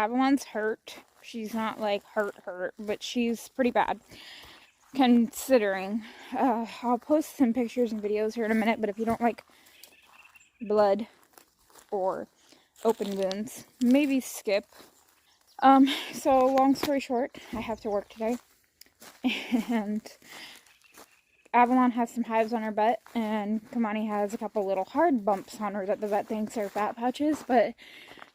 Avalon's hurt. She's not like hurt, but she's pretty bad considering. I'll post some pictures and videos here in a minute, but if you don't like blood or open wounds, maybe skip. So long story short, I have to work today, and Avalon has some hives on her butt, and Kamani has a couple little hard bumps on her that the vet thinks are fat pouches, but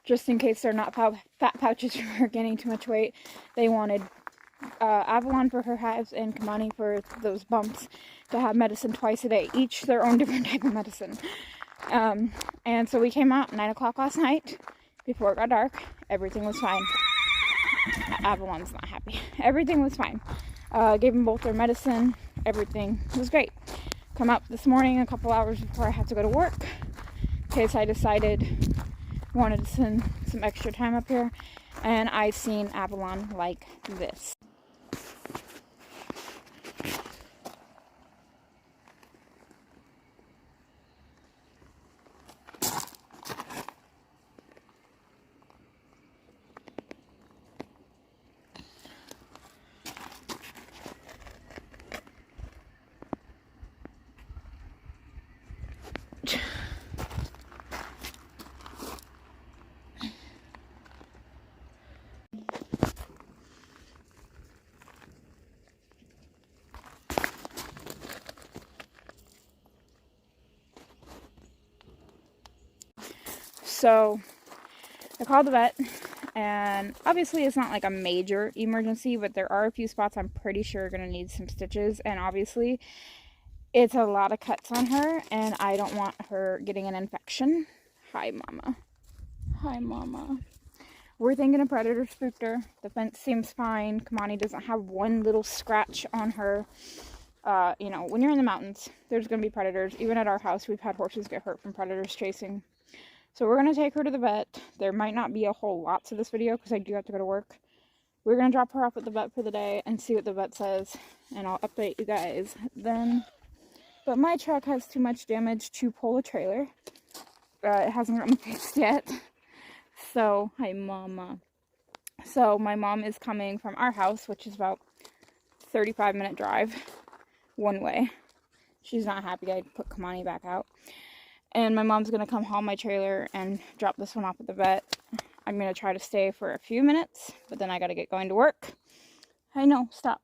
just in case they're not fat pouches from her gaining too much weight, they wanted Avalon for her hives and Kamani for those bumps to have medicine twice a day, each their own different type of medicine. And so we came out 9 o'clock last night before it got dark. Everything was fine. Avalon's not happy. Everything was fine. Gave them both their medicine. Everything was great. Come up this morning a couple hours before I had to go to work, in case I decided wanted to spend some extra time up here, and I seen Avalon like this. So I called the vet, and obviously it's not like a major emergency, but there are a few spots I'm pretty sure are going to need some stitches, and obviously it's a lot of cuts on her, and I don't want her getting an infection. Hi, Mama. Hi, Mama. We're thinking a predator spooked her. The fence seems fine. Kamani doesn't have one little scratch on her. You know, when you're in the mountains, there's going to be predators. Even at our house, we've had horses get hurt from predators chasing. So we're going to take her to the vet. There might not be a whole lot to this video because I do have to go to work. We're going to drop her off at the vet for the day and see what the vet says. And I'll update you guys then. But my truck has too much damage to pull a trailer. It hasn't gotten fixed yet. So, hi Mama. So my mom is coming from our house, which is about 35-minute drive one way. She's not happy I put Kamani back out. And my mom's going to come haul my trailer and drop this one off at the vet. I'm going to try to stay for a few minutes, but then I got to get going to work. I know, stop.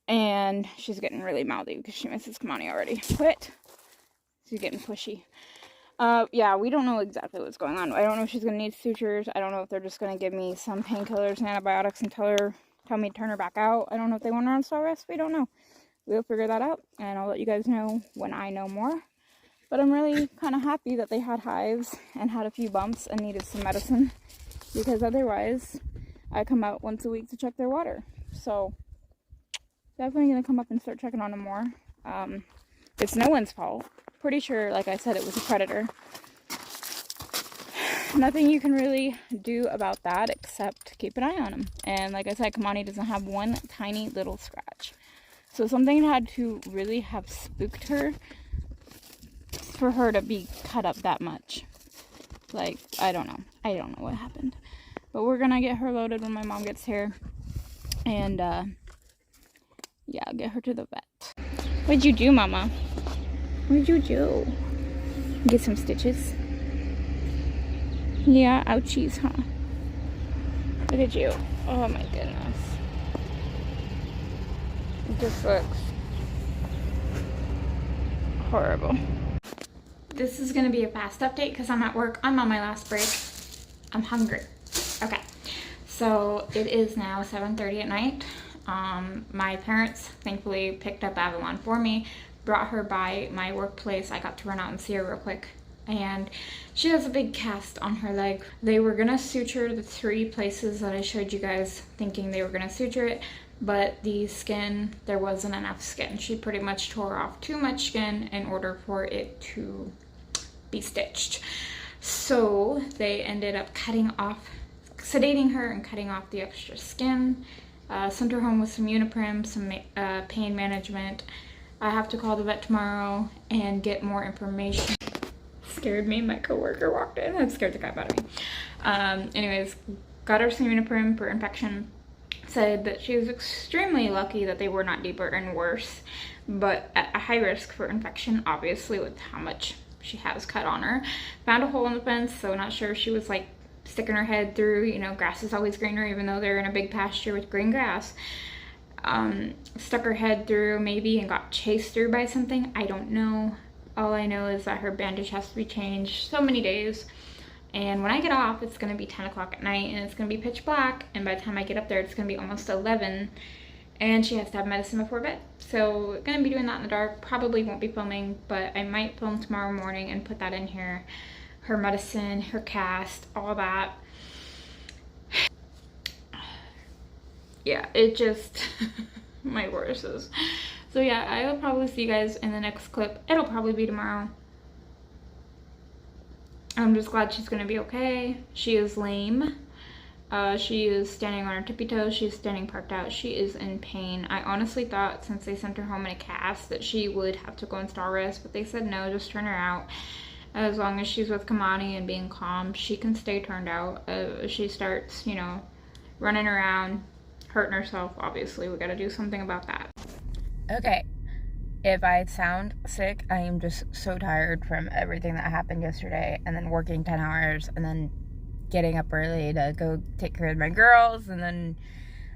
And she's getting really mouthy because she misses Kamani already. Quit. She's getting pushy. Yeah, we don't know exactly what's going on. I don't know if she's going to need sutures. I don't know if they're just going to give me some painkillers and antibiotics and tell me to turn her back out. I don't know if they want her on stall rest. We don't know. We'll figure that out, and I'll let you guys know when I know more. But I'm really kind of happy that they had hives and had a few bumps and needed some medicine, because otherwise I come out once a week to check their water. So definitely going to come up and start checking on them more. It's no one's fault. Pretty sure, like I said, it was a predator. Nothing you can really do about that except keep an eye on them. And like I said, Kamani doesn't have one tiny little scratch. So something had to really have spooked her for her to be cut up that much. Like, I don't know what happened. But we're gonna get her loaded when my mom gets here. And, yeah, get her to the vet. What'd you do, Mama? What'd you do? Get some stitches? Yeah, ouchies, huh? Look at you. Oh my goodness. It just looks horrible. This is going to be a fast update because I'm at work. I'm on my last break. I'm hungry. Okay. So it is now 7:30 at night. My parents thankfully picked up Avalon for me, brought her by my workplace. I got to run out and see her real quick. And she has a big cast on her leg. They were going to suture the 3 places that I showed you guys, thinking they were going to suture it. But the skin, there wasn't enough skin. She pretty much tore off too much skin in order for it to be stitched. So they ended up sedating her and cutting off the extra skin. Sent her home with some Uniprim, some pain management. I have to call the vet tomorrow and get more information. Scared me. My coworker walked in. That scared the crap out of me. Anyways, got her some Uniprim for infection. Said that she was extremely lucky that they were not deeper and worse, but at a high risk for infection, obviously, with how much she has cut on her. Found a hole in the fence, so not sure if she was like sticking her head through. You know, grass is always greener, even though they're in a big pasture with green grass. Stuck her head through maybe and got chased through by something. I don't know. All I know is that her bandage has to be changed so many days. And when I get off, it's going to be 10 o'clock at night and it's going to be pitch black. And by the time I get up there, it's going to be almost 11. And she has to have medicine before bed. So going to be doing that in the dark. Probably won't be filming, but I might film tomorrow morning and put that in here. Her medicine, her cast, all that. Yeah, it just, my horses. So yeah, I will probably see you guys in the next clip. It'll probably be tomorrow. I'm just glad she's gonna be okay. She is lame. She is standing on her tippy toes. She's standing parked out. She is in pain. I honestly thought since they sent her home in a cast that she would have to go in stall rest, but they said no, just turn her out. As long as she's with Kamani and being calm, she can stay turned out. She starts, you know, running around, hurting herself, obviously we got to do something about that. Okay, if I sound sick, I am just so tired from everything that happened yesterday, and then working 10 hours, and then getting up early to go take care of my girls, and then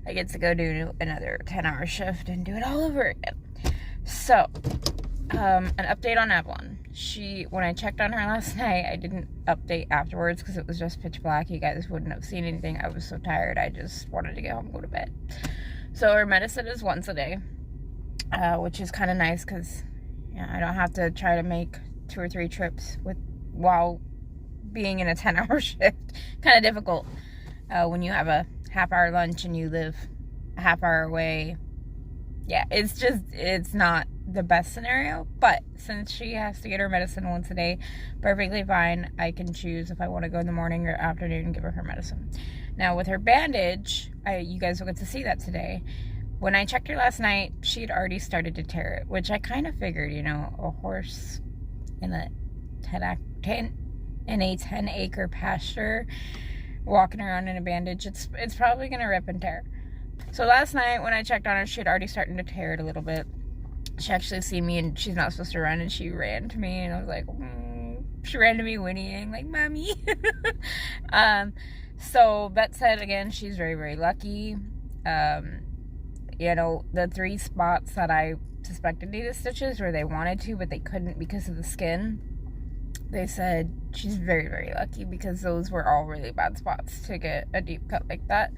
I get to go do another 10-hour shift and do it all over again. So, an update on Avalon. When I checked on her last night, I didn't update afterwards because it was just pitch black. You guys wouldn't have seen anything. I was so tired. I just wanted to get home and go to bed. So her medicine is once a day, which is kind of nice because I don't have to try to make 2 or 3 trips while being in a 10-hour shift. Kind of difficult when you have a half-hour lunch and you live a half-hour away. Yeah, it's not the best scenario, but since she has to get her medicine once a day, perfectly fine. I can choose if I want to go in the morning or afternoon and give her medicine. Now with her bandage, you guys will get to see that today. When I checked her last night, she had already started to tear it, which I kind of figured, you know, a horse in a 10-acre pasture walking around in a bandage, it's probably gonna rip and tear. So last night when I checked on her, she had already started to tear it a little bit. She actually seen me, and she's not supposed to run, and she ran to me, and I was like, she ran to me whinnying, like, mommy. So that said, again, she's very, very lucky. You know, the 3 spots that I suspected needed stitches where they wanted to, but they couldn't because of the skin, they said she's very, very lucky because those were all really bad spots to get a deep cut like that.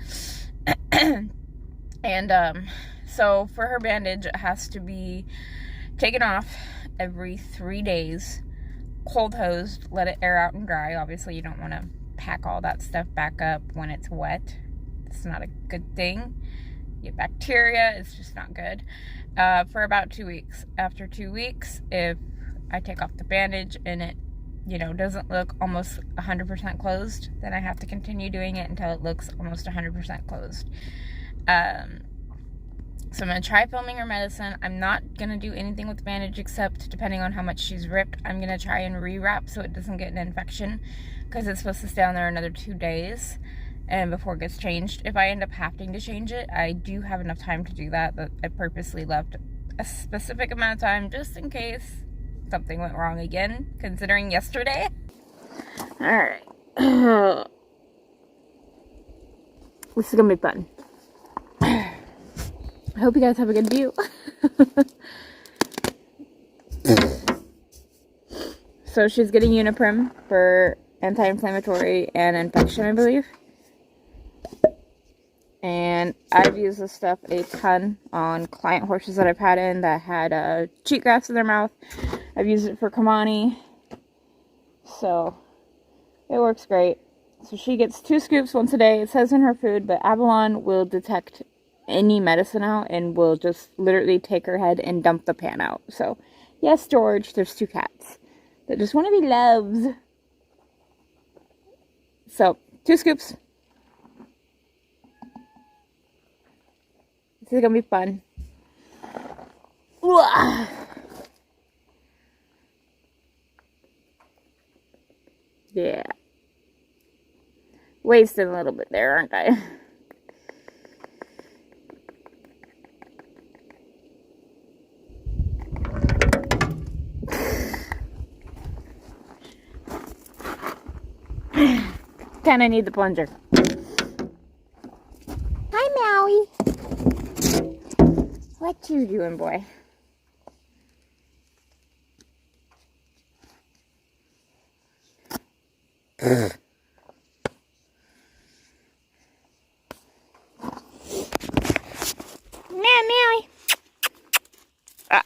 And, so for her bandage, it has to be taken off every 3 days, cold hosed, let it air out and dry. Obviously, you don't want to pack all that stuff back up when it's wet. It's not a good thing. You get bacteria, it's just not good. For about 2 weeks. After 2 weeks, if I take off the bandage and it, you know, doesn't look almost 100% closed, then I have to continue doing it until it looks almost 100% closed. So I'm going to try filming her medicine. I'm not going to do anything with the bandage except, depending on how much she's ripped, I'm going to try and rewrap so it doesn't get an infection, because it's supposed to stay on there another 2 days and before it gets changed. If I end up having to change it, I do have enough time to do that, but I purposely left a specific amount of time just in case something went wrong again, considering yesterday. Alright. This is going to be fun. I hope you guys have a good view. So she's getting Uniprim for anti-inflammatory and infection, I believe. And I've used this stuff a ton on client horses that I've had in that had cheatgrass in their mouth. I've used it for Kamani. So it works great. So she gets 2 scoops once a day. It says in her food, but Avalon will detect any medicine out and will just literally take her head and dump the pan out. So yes, George, there's 2 cats that just want to be loved. So 2 scoops. This is gonna be fun. Yeah. wasted a little bit there, aren't I? Kinda need the plunger. Hi, Maui. What you doing, boy? Maui. Ah.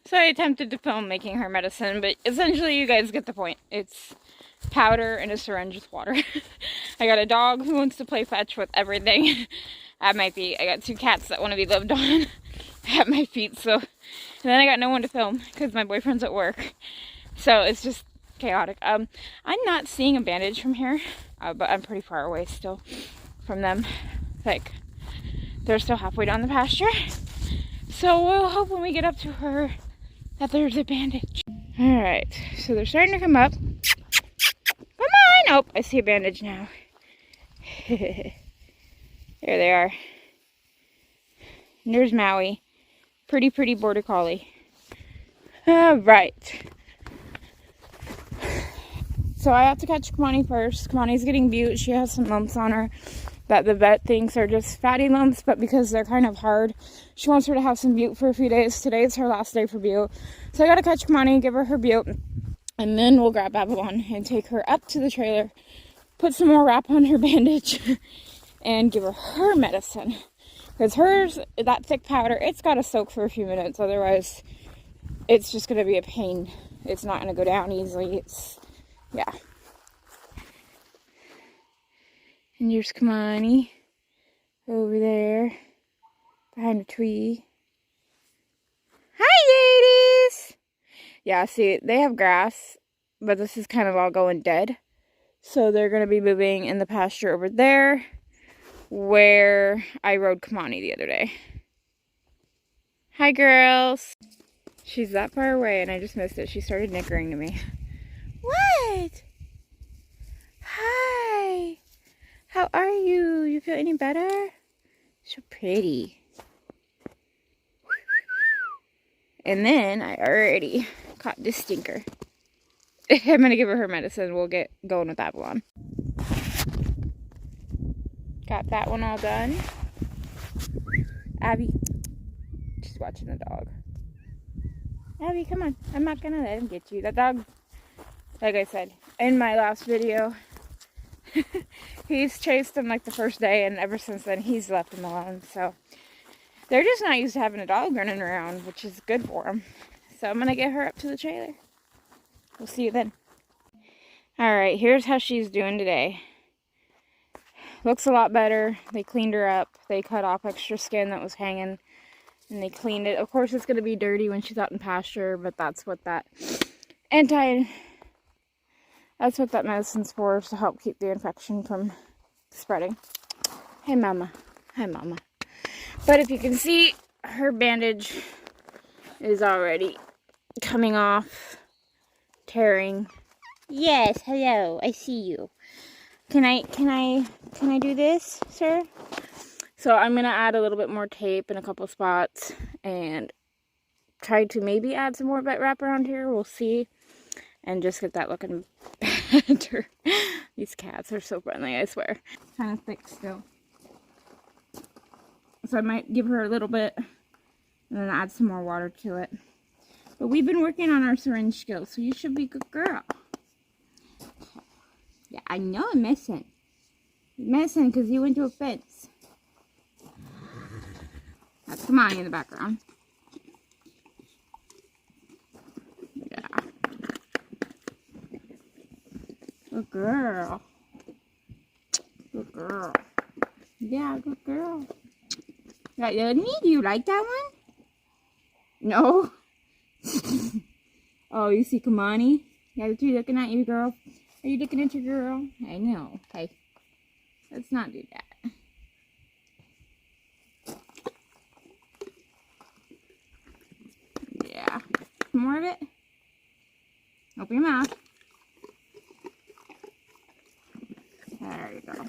So I attempted to film making her medicine, but essentially you guys get the point. It's powder in a syringe with water. I got a dog who wants to play fetch with everything at my feet. I got 2 cats that want to be lived on at my feet. So, and then I got no one to film because my boyfriend's at work. So it's just chaotic. I'm not seeing a bandage from here, but I'm pretty far away still from them. Like, they're still halfway down the pasture. So we'll hope when we get up to her that there's a bandage. All right, so they're starting to come up. Come on! Nope, I see a bandage now. There they are. And there's Maui. Pretty border collie. All right. So I have to catch Kamani first. Kamani's getting bute. She has some lumps on her that the vet thinks are just fatty lumps, but because they're kind of hard, she wants her to have some bute for a few days. Today is her last day for bute. So I gotta catch Kamani, give her bute, and then we'll grab Avalon and take her up to the trailer, put some more wrap on her bandage, and give her medicine. Because hers, that thick powder, it's gotta soak for a few minutes, otherwise it's just gonna be a pain. It's not gonna go down easily. Yeah. And here's Kamani over there behind a tree. Hi, ladies! Yeah, see, they have grass, but this is kind of all going dead. So they're going to be moving in the pasture over there where I rode Kamani the other day. Hi, girls! She's that far away and I just missed it. She started nickering to me. What? Hi! How are you? You feel any better? So pretty. And then I already caught this stinker. I'm gonna give her medicine. We'll get going with Avalon. Got that one all done. Abby, she's watching the dog. Abby, come on. I'm not gonna let him get you. That dog, like I said in my last video, he's chased him like the first day, and ever since then he's left him alone. So they're just not used to having a dog running around, which is good for them. So I'm gonna get her up to the trailer. We'll see you then. Alright, here's how she's doing today. Looks a lot better. They cleaned her up. They cut off extra skin that was hanging, and they cleaned it. Of course it's gonna be dirty when she's out in pasture, but that's what that medicine's for, is to help keep the infection from spreading. Hey, mama. Hi, mama. But if you can see, her bandage is already coming off, tearing. Yes, hello. I see you. Can I do this, sir? So I'm gonna add a little bit more tape in a couple spots and try to maybe add some more vet wrap around here. We'll see. And just get that looking better. These cats are so friendly, I swear. Kind of thick still. So I might give her a little bit and then add some more water to it. But we've been working on our syringe skills, so you should be a good girl. Yeah, I know I'm missing. You're missing because you went to a fence. That's Kamani in the background. Good girl. Good girl. Yeah, good girl. Right, do you like that one? No? Oh, you see Kamani? Yeah, the tree looking at you, girl. Are you looking at your girl? I know. Hey, let's not do that. Yeah. More of it. Open your mouth. There you go.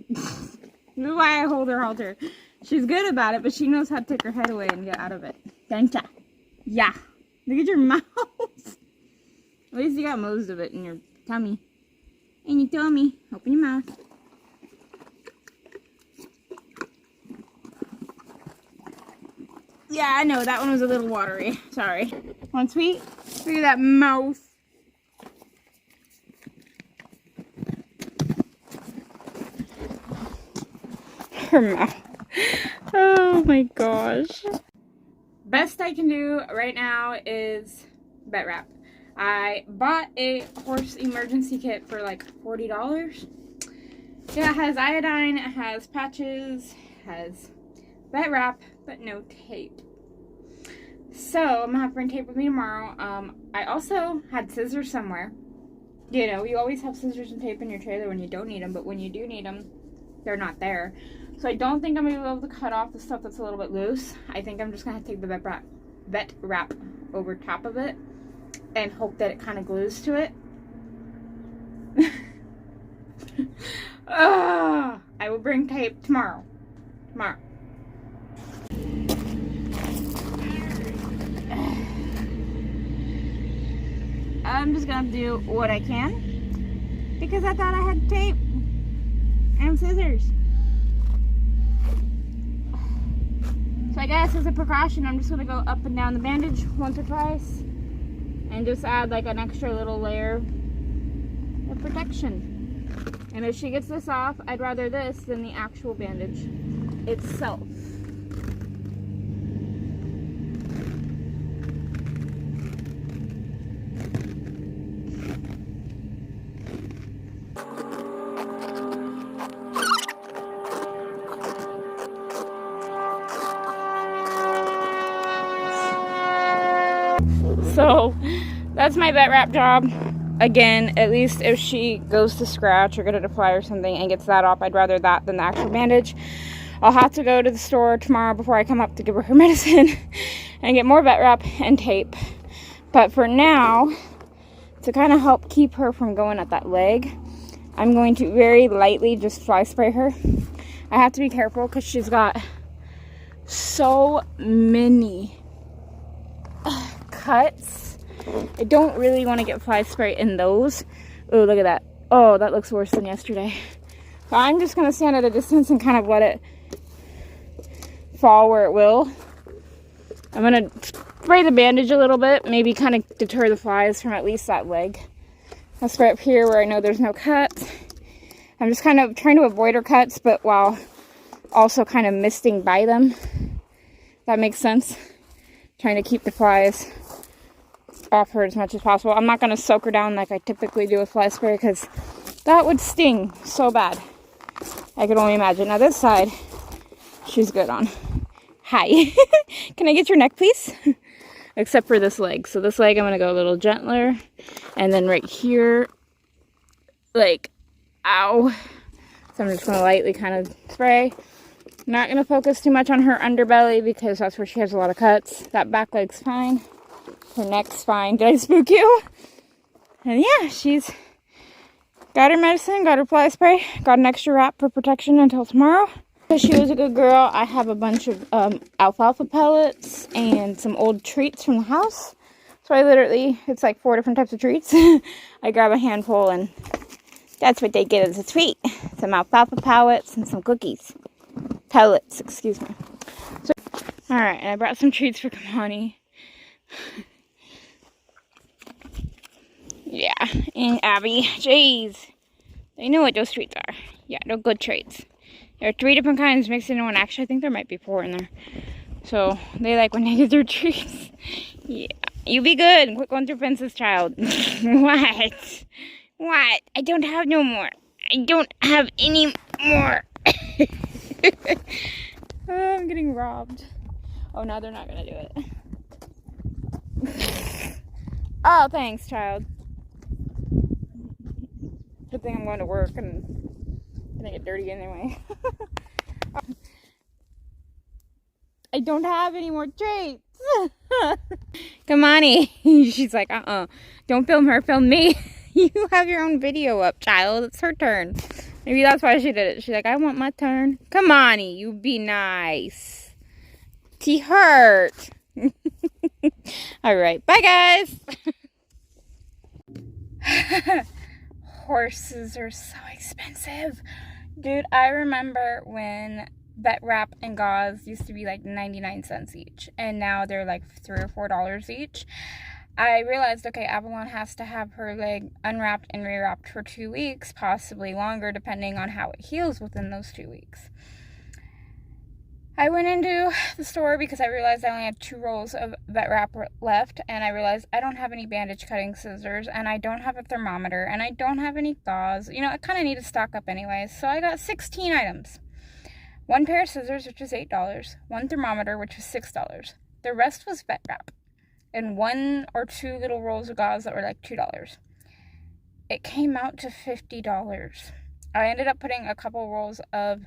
This is why I hold her halter. She's good about it, but she knows how to take her head away and get out of it. Gotcha. Yeah. Look at your mouth. At least you got most of it in your tummy. In your tummy. Open your mouth. Yeah, I know. That one was a little watery. Sorry. Want sweet? Look at that mouth. Her mouth. Oh my gosh. Best I can do right now is vet wrap. I bought a horse emergency kit for like $40. Yeah, it has iodine, it has patches, it has vet wrap, but no tape. So I'm gonna have to bring tape with me tomorrow. I also had scissors somewhere. You know, you always have scissors and tape in your trailer when you don't need them, but when you do need them, they're not there. So I don't think I'm gonna be able to cut off the stuff that's a little bit loose. I think I'm just gonna take the vet wrap over top of it and hope that it kind of glues to it. I will bring tape tomorrow. I'm just gonna do what I can because I thought I had tape and scissors. So I guess as a precaution, I'm just gonna go up and down the bandage once or twice and just add like an extra little layer of protection. And if she gets this off, I'd rather this than the actual bandage itself. So that's my vet wrap job. Again, at least if she goes to scratch or get a fly or something and gets that off, I'd rather that than the actual bandage. I'll have to go to the store tomorrow before I come up to give her medicine and get more vet wrap and tape. But for now, to kind of help keep her from going at that leg, I'm going to very lightly just fly spray her. I have to be careful because she's got so many cuts. I don't really want to get fly spray in those. Oh, look at that. Oh, that looks worse than yesterday. So I'm just going to stand at a distance and kind of let it fall where it will. I'm going to spray the bandage a little bit, maybe kind of deter the flies from at least that leg. I'll spray up here where I know there's no cuts. I'm just kind of trying to avoid her cuts, but while also kind of misting by them. That makes sense. Trying to keep the flies off her as much as possible. I'm not going to soak her down like I typically do with fly spray because that would sting so bad. I could only imagine. Now this side, she's good on. Hi. Can I get your neck, please? Except for this leg. So this leg, I'm going to go a little gentler. And then right here, like, ow. So I'm just going to lightly kind of spray. Not going to focus too much on her underbelly because that's where she has a lot of cuts. That back leg's fine. Her neck's fine. Did I spook you? And yeah, she's got her medicine, got her fly spray, got an extra wrap for protection until tomorrow. So she was a good girl. I have a bunch of alfalfa pellets and some old treats from the house. So I literally, it's like 4 different types of treats. I grab a handful and that's what they get as a treat. Some alfalfa pellets and some cookies. Pellets, excuse me. So, alright, and I brought some treats for Kamani. Yeah, and Abby. Jeez. They know what those treats are. Yeah, they're good treats. There are 3 different kinds mixed into one. Actually, I think there might be 4 in there. So, they like when they get their treats. Yeah. You be good. Quit going through fences, child. What? What? I don't have no more. I don't have any more. Oh, I'm getting robbed. Oh, no, they're not gonna do it. Oh, thanks, child. Good thing I'm going to work and gonna get dirty anyway. I don't have any more treats. Come on, she's like, don't film her, film me. You have your own video up, child. It's her turn. Maybe that's why she did it. She's like, I want my turn. Come on, you be nice. She hurt. All right, bye, guys. Horses are so expensive. Dude, I remember when vet wrap and gauze used to be like 99 cents each, and now they're like $3 or $4 each. I realized, okay, Avalon has to have her leg unwrapped and rewrapped for 2 weeks, possibly longer, depending on how it heals within those 2 weeks. I went into the store because I realized I only had 2 rolls of vet wrap left, and I realized I don't have any bandage cutting scissors, and I don't have a thermometer, and I don't have any gauze. You know, I kind of need to stock up anyways, so I got 16 items. 1 pair of scissors, which was $8, 1 thermometer, which was $6. The rest was vet wrap, and 1 or 2 little rolls of gauze that were like $2. It came out to $50. I ended up putting a couple rolls of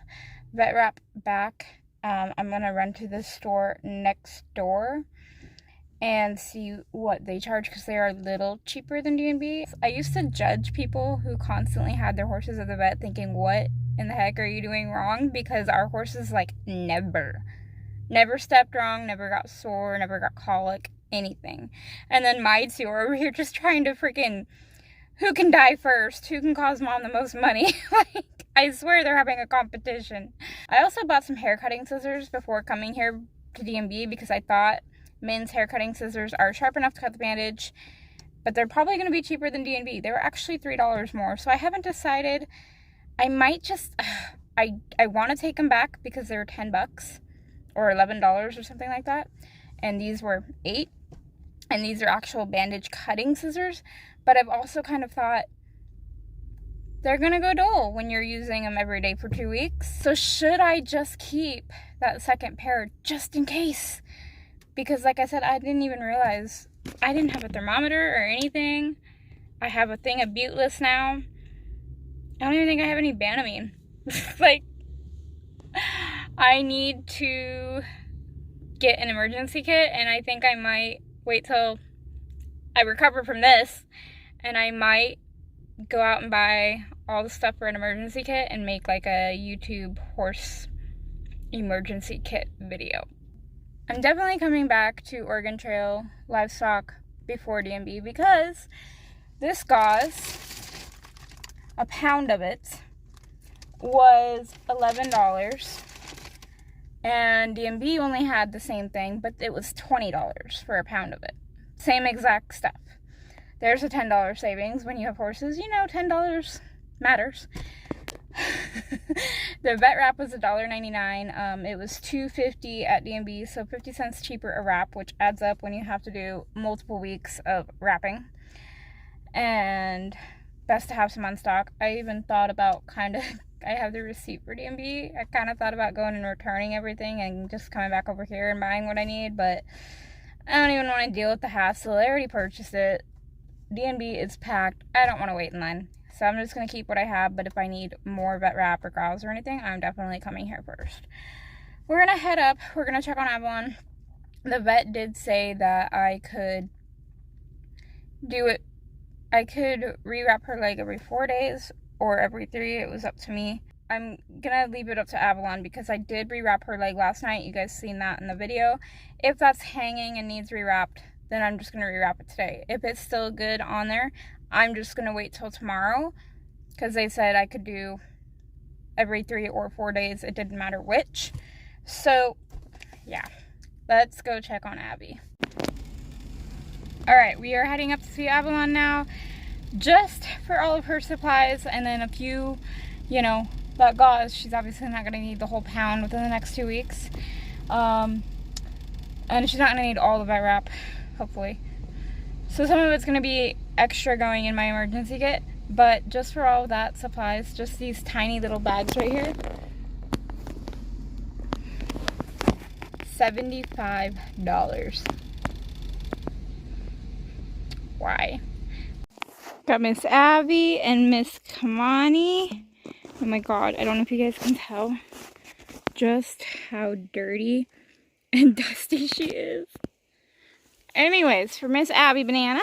vet wrap back. I'm gonna run to the store next door and see what they charge, because they are a little cheaper than D&B. I used to judge people who constantly had their horses at the vet, thinking, what in the heck are you doing wrong? Because our horses, like, never stepped wrong, never got sore, never got colic, anything. And then my 2 are over here just trying to freaking, who can die first? Who can cause mom the most money? Like, I swear they're having a competition. I also bought some hair cutting scissors before coming here to D&B because I thought men's hair cutting scissors are sharp enough to cut the bandage, but they're probably going to be cheaper than D&B. They were actually $3 more, so I haven't decided. I might just, I want to take them back because they were $10 or $11 or something like that, and these were $8, and these are actual bandage cutting scissors. But I've also kind of thought they're gonna go dull when you're using them every day for 2 weeks. So should I just keep that second pair just in case? Because like I said, I didn't even realize I didn't have a thermometer or anything. I have a thing of Buteless now. I don't even think I have any Banamine. Like, I need to get an emergency kit, and I think I might wait till I recover from this, and I might go out and buy all the stuff for an emergency kit and make like a YouTube horse emergency kit video. I'm definitely coming back to Oregon Trail livestock before D&B because this gauze, a pound of it, was $11, and D&B only had the same thing, but it was $20 for a pound of it. Same exact stuff. There's a $10 savings when you have horses. You know, $10 matters. The vet wrap was $1.99. It was $2.50 at D&B, so 50 cents cheaper a wrap, which adds up when you have to do multiple weeks of wrapping. And best to have some on stock. I even thought about I have the receipt for D&B. I kind of thought about going and returning everything and just coming back over here and buying what I need, but I don't even want to deal with the hassle. I already purchased it. D&B is packed. I don't want to wait in line. So I'm just going to keep what I have, but if I need more vet wrap or gauze or anything, I'm definitely coming here first. We're going to head up. We're going to check on Avalon. The vet did say that I could do it. I could rewrap her leg every 4 days or every 3. It was up to me. I'm going to leave it up to Avalon because I did rewrap her leg last night. You guys seen that in the video. If that's hanging and needs rewrapped, then I'm just going to rewrap it today. If it's still good on there, I'm just going to wait till tomorrow because they said I could do every 3 or 4 days. It didn't matter which. So, yeah. Let's go check on Abby. Alright, we are heading up to see Avalon now just for all of her supplies and then a few, that gauze. She's obviously not going to need the whole pound within the next 2 weeks. And she's not going to need all the vet wrap, hopefully. So some of it's going to be extra going in my emergency kit, but just for all of that supplies, just these tiny little bags right here. $75. Why? Got Miss Abby and Miss Kamani. Oh my god, I don't know if you guys can tell just how dirty and dusty she is. Anyways, for Miss Abby Banana,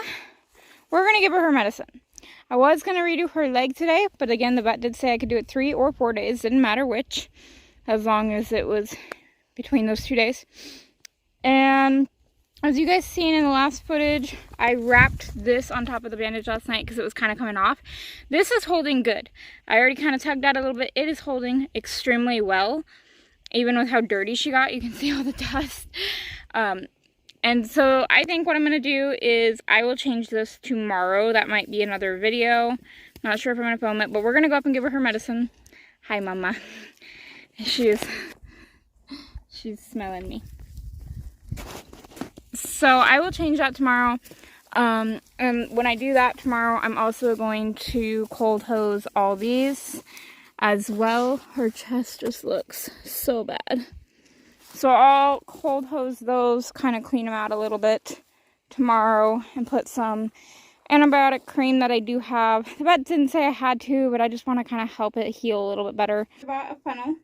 we're going to give her medicine. I was going to redo her leg today, but again, the vet did say I could do it 3 or 4 days. Didn't matter which, as long as it was between those 2 days. And as you guys seen in the last footage, I wrapped this on top of the bandage last night because it was kind of coming off. This is holding good. I already kind of tugged out a little bit. It is holding extremely well. Even with how dirty she got, you can see all the dust. And so I think what I'm going to do is I will change this tomorrow. That might be another video. Not sure if I'm going to film it, but we're going to go up and give her medicine. Hi, Mama. She's smelling me. So I will change that tomorrow. And when I do that tomorrow, I'm also going to cold hose all these as well. Her chest just looks so bad. So I'll cold hose those, kind of clean them out a little bit tomorrow and put some antibiotic cream that I do have. The vet didn't say I had to, but I just want to kind of help it heal a little bit better. I bought a funnel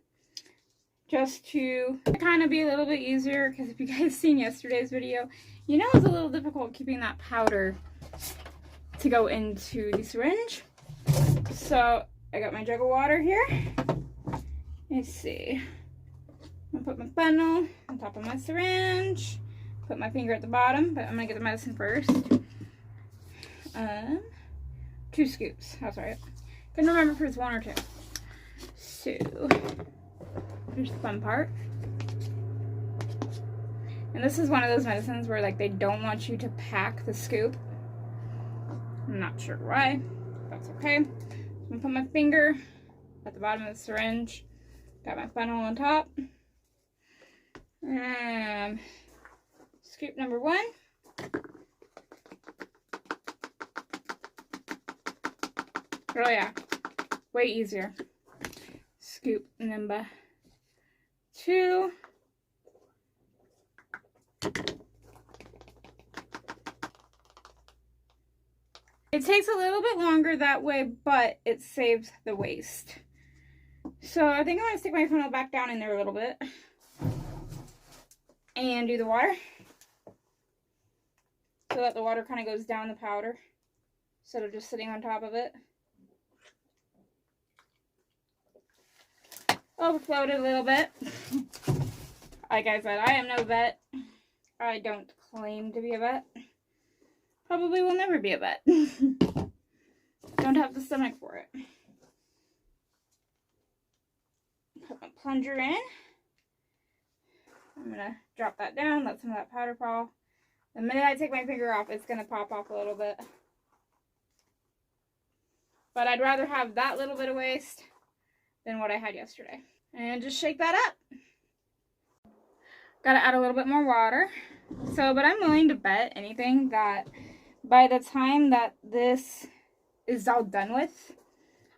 just to kind of be a little bit easier, because if you guys seen yesterday's video, you know it's a little difficult keeping that powder to go into the syringe. So I got my jug of water here. Let's see. I'm gonna put my funnel on top of my syringe. Put my finger at the bottom, but I'm gonna get the medicine first. 2 scoops. That's right. Couldn't remember if it was 1 or 2. So here's the fun part. And this is one of those medicines where like they don't want you to pack the scoop. I'm not sure why. That's okay. I'm gonna put my finger at the bottom of the syringe. Got my funnel on top. Scoop number 1. Oh yeah, way easier. Scoop number 2. It takes a little bit longer that way, but it saves the waste. So I think I'm going to stick my funnel back down in there a little bit and do the water so that the water kind of goes down the powder instead of just sitting on top of it. Overflowed it a little bit. Like I said, I am no vet. I don't claim to be a vet. Probably will never be a vet. Don't have the stomach for it. Put my plunger in. I'm gonna drop that down, let some of that powder fall. The minute I take my finger off, it's gonna pop off a little bit. But I'd rather have that little bit of waste than what I had yesterday. And just shake that up. Gotta add a little bit more water. So, but I'm willing to bet anything that by the time that this is all done with,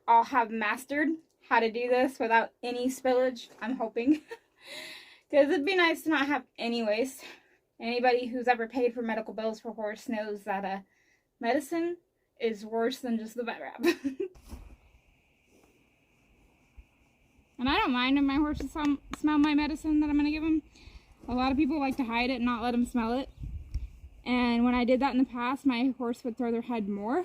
I'll have mastered how to do this without any spillage, I'm hoping. Because it'd be nice to not have any waste. Anybody who's ever paid for medical bills for horse knows that medicine is worse than just the vet wrap. And I don't mind if my horses smell my medicine that I'm going to give them. A lot of people like to hide it and not let them smell it. And when I did that in the past, my horse would throw their head more.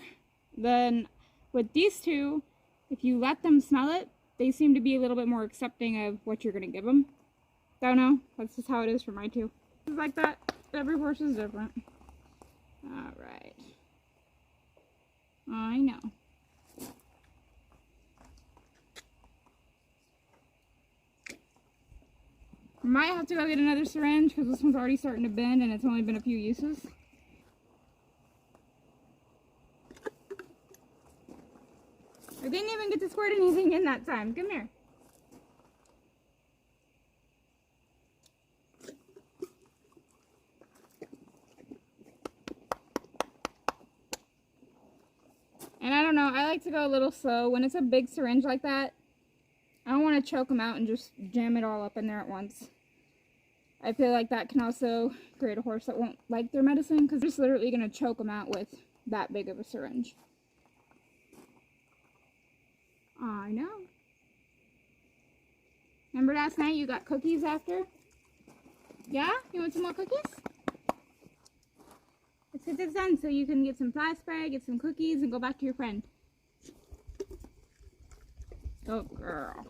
Then with these two, if you let them smell it, they seem to be a little bit more accepting of what you're going to give them. Don't know. That's just how it is for my two. It's like that. Every horse is different. Alright. I know. Might have to go get another syringe because this one's already starting to bend and it's only been a few uses. I didn't even get to squirt anything in that time. Come here. And I don't know, I like to go a little slow. When it's a big syringe like that, I don't want to choke them out and just jam it all up in there at once. I feel like that can also create a horse that won't like their medicine, because they're just literally going to choke them out with that big of a syringe. I know. Remember last night you got cookies after? Yeah? You want some more cookies? Let's get this done so you can get some fly spray, get some cookies, and go back to your friend. Oh, girl.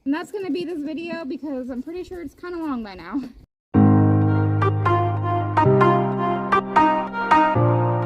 And that's going to be this video because I'm pretty sure it's kind of long by now.